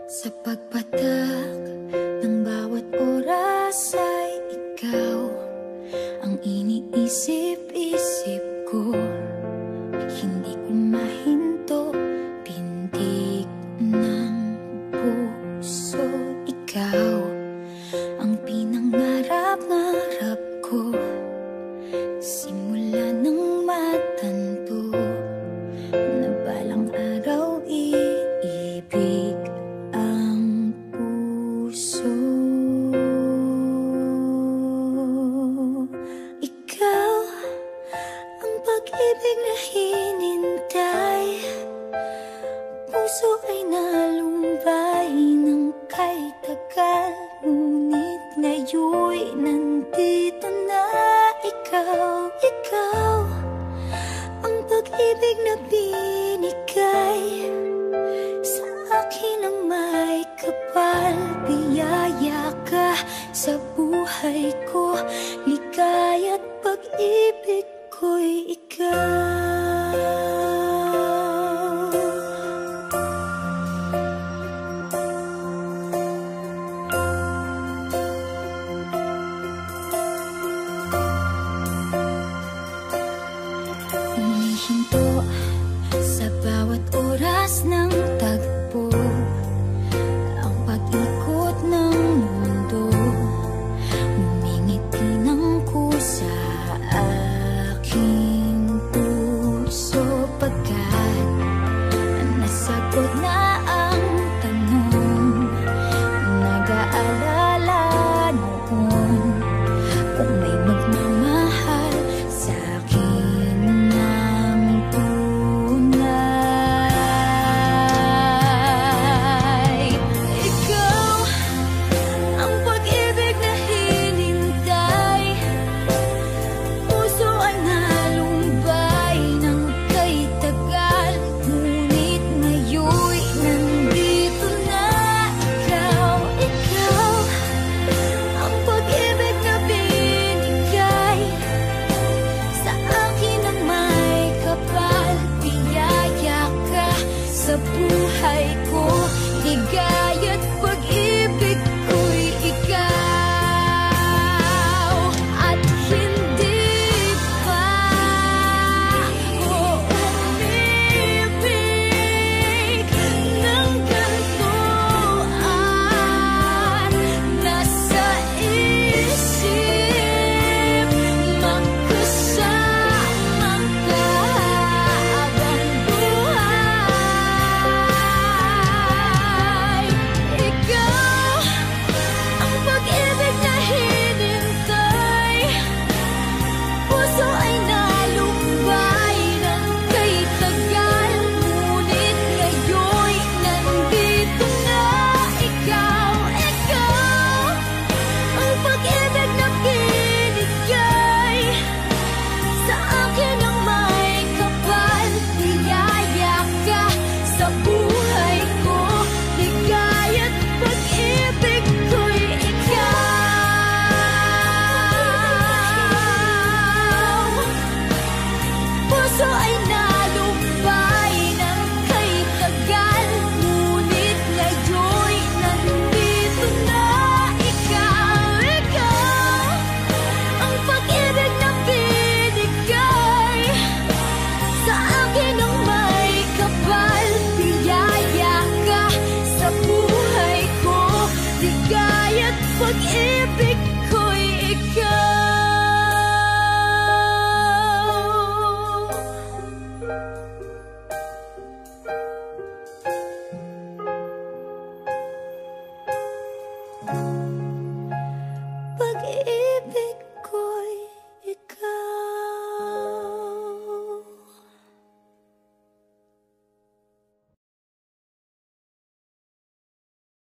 Sa pagpatak ng bawat oras ay ikaw ang iniisip-isip ko. Hindi ko mahinto, pintig ng puso. Ikaw ang pinangarap-ngarap ko, simula ng matanto na balang araw iibig ang puso. Ikaw ang pag-ibig na hinintay, puso ay nalumbay ng kay tagal, ngunit ngayon'y nandito na ikaw. Ikaw ang pag-ibig na binigay sa akin ang may kapal. Biyaya ka sa buhay ko, ligaya't pag-ibig ko'y ikaw. Umihinto sa bawat oras ng tagpo, ang pag-ikot ng mundo, ngumingiti ng kusa aking puso. Pagkat nasagot na ang tanong, nag-aalala noon kung may magmamahal sa akin ng tunay. Ikaw ang pag-ibig na hinintay, puso ay nalumbay ng kay tagal, ngunit ngayon'y nandito na ikaw. Ikaw ang pag-ibig na binigay sa akin ang may kapal. Biyaya ka sa buhay ko,